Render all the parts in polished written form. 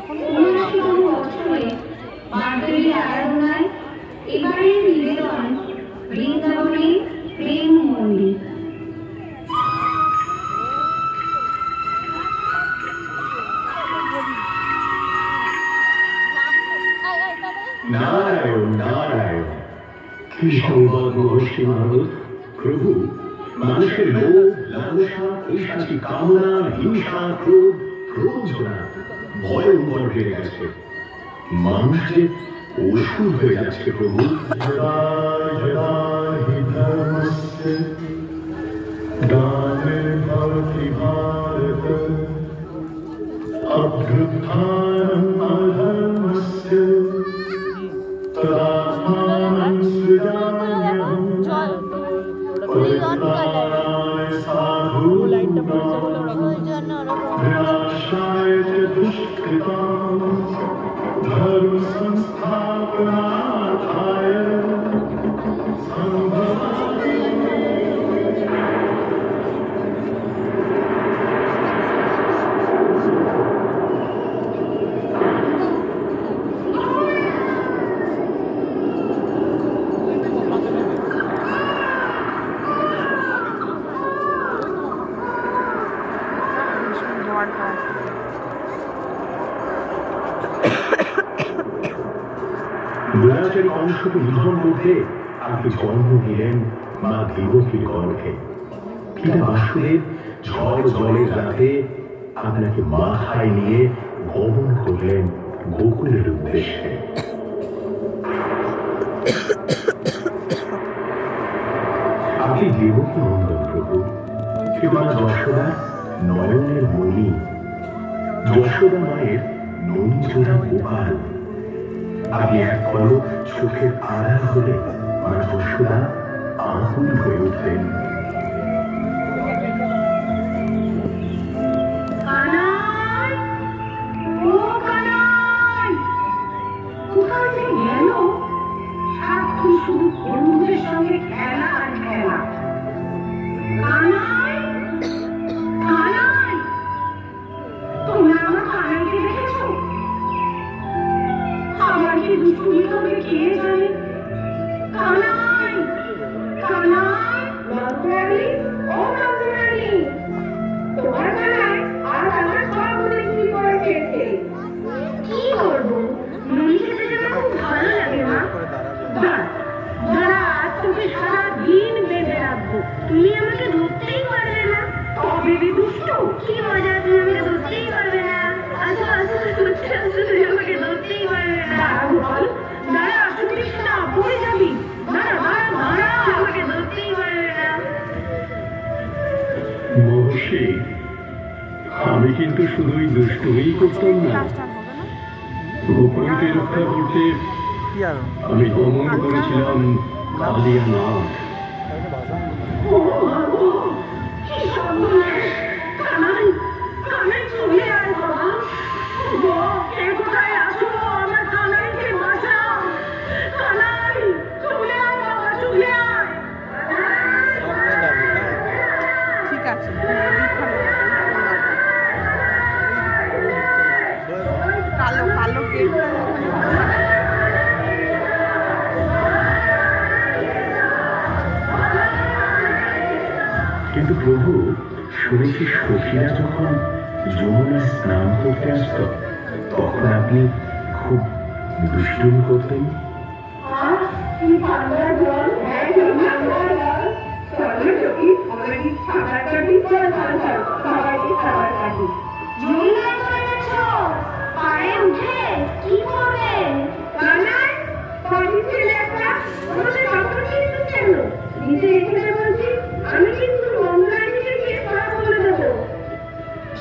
উনআশিতম বছরে বার্ধক্যের আরাধনায় এবারের নিবেদন বৃন্দাবনের প্রেম মন্দির। নারায়ণ নারায়ণ, কি সংবাদ মহর্ষি নারদ? প্রভু, মানুষের লোভ, লালসা, ঐশাচী কামনা, হিংসা, ক্রোধ, প্রবঞ্চনা ভয়ঙ্কর হয়ে গেছে। মানুষ যে অসুর হয়ে যাচ্ছে প্রভু। धर्म संस्थापनार्थाय দুরাচারী অংশকে নিধন করতে আপনি জন্ম দিলেন মা দেবকীর গর্ভে। পিতা বাসুদেব ঝড় জলের রাতে আপনাকে মাথায় নিয়ে গমন করলেন গোকুলের উদ্দেশ্যে। আপনি দেবকী নন্দন প্রভু, কিন্তু মা যশোদা নয়নের মণি, যশোদা মায়ের নঞ্জরা গোপাল। আপনি এক পলক চোখের আড়াল হলে মা যশোদা আকুল হয়ে উঠলেন। শুধু বন্ধুদের সঙ্গে খেলা আর খেলা। তোমরা আমার কানাইকে দেখেছো? আমার কি দুষ্টুমি হবে কে জানে। কানাই কানাই, নন্দরানী, ও নন্দরানী, তোমার কানাই আর আমার সব দেখি করে খেয়েছে। কি করবো, নুন খেতে যেন খুব ভালো লাগে মা। দাঁড়া, তোকে সারাদিন বেঁধে রাখবো, তুমি আমাকে ধরতেই পারবে না। তবে দুষ্টু, কি মজা, তুমি আমাকে ধরতেই পারবে না। আসো আসো, সত্যি আসো, তুমি আমাকে ধরতেই পারবে না। দাঁড়া, শুনিস না, পড়ে যাবি। দাঁড়া দাঁড়া দাঁড়া, আমাকে ধরতেই পারবে না। মহর্ষি, আমি কিন্তু শুধুই দুষ্টুমিই করতাম না, গোকুলকে রক্ষা করতে আমি গমন করেছিলাম কালিয়া নাগ। ঠিক আছে, কালো কালো গেটটা কিন্তু প্রভু, শুনেছি সখীরা যখন যমুনায় স্নান করতে আসত তখন আপনি খুব দুষ্টুমি করতেন।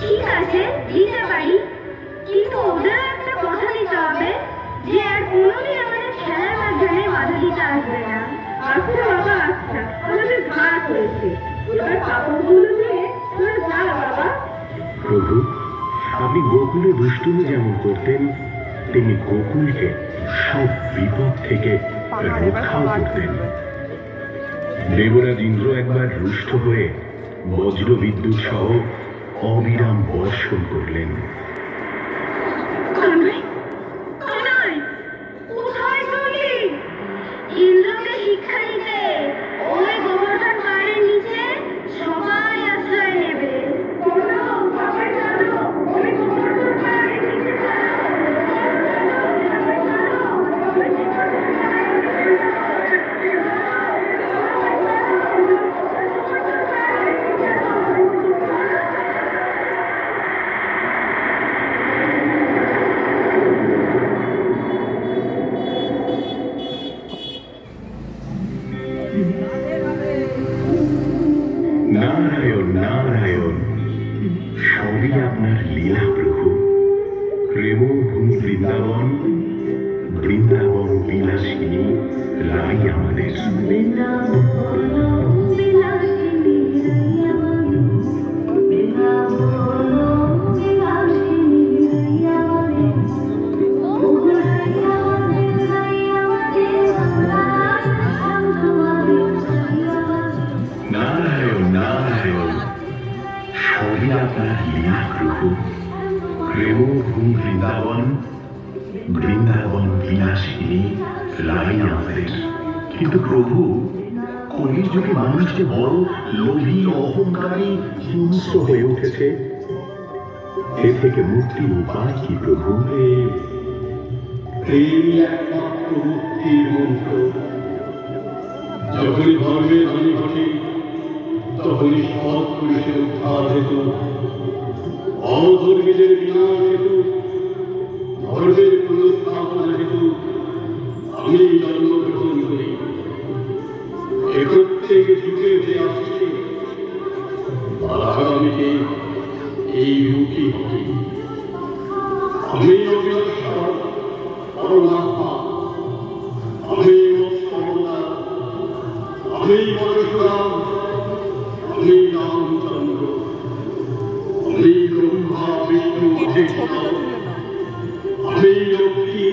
ঠিক আছে, দিতে পারি, কিন্তু ওদের একটা কথা দিতে হবে যে আর কোনোদিন আমাদের খেলার মাধ্যমে বাধা দিতে আসবে না। আচ্ছা বাবা, আচ্ছা, আমাদের ঘাট হয়েছে, এবার কাপড়গুলো দিয়ে তোমরা যাও বাবা। প্রভু, আপনি গোকুলে দুষ্টুমি যেমন করতেন তেমনি গোকুলকে সব বিপদ থেকে রক্ষাও করতেন। দেবরাজ ইন্দ্র একবার রুষ্ট হয়ে বজ্র বিদ্যুৎ সহ অবিরাম বর্ষণ করলেন। আপনার লীলা প্রভু। প্রেমভূমি বৃন্দাবন, বৃন্দাবন বিলাসিনী লাই আমাদের। নারায়ণ নারায়ণ, সবই আপনার লীলা প্রভু। প্রেমভূমি বৃন্দাবন, বৃন্দাবন বিলাসিনী লাই আমাদের। কিন্তু প্রভু, কলির যুগে মানুষ যে বড় লোভী, অহংকারী, হিংস্র হয়ে উঠেছে, এ থেকে মুক্তির উপায় কি প্রভু? এই একমাত্র মুক্তির মন্ত্র। যখনই ধর্মের হানি ঘটে, তখনই সৎ পুরুষের উদ্ধার হেতু, অধর্মীদের বিনাশ হেতু, ধর্মের পুনঃস্থাপনা হেতু আমি জন্মগ্রহণ করি। এ প্রত্যেক যুগে হয়ে আসছে, আগামীতে এই যুগই হবে। আমি অবিনশ্বর পরমাত্মা, আমি মৎস্যবতার, আমি পরশুরাম, আমি রামচন্দ্র, আমি ব্রহ্মা বিষ্ণু মহেশ্বর, আমি লক্ষ্মী।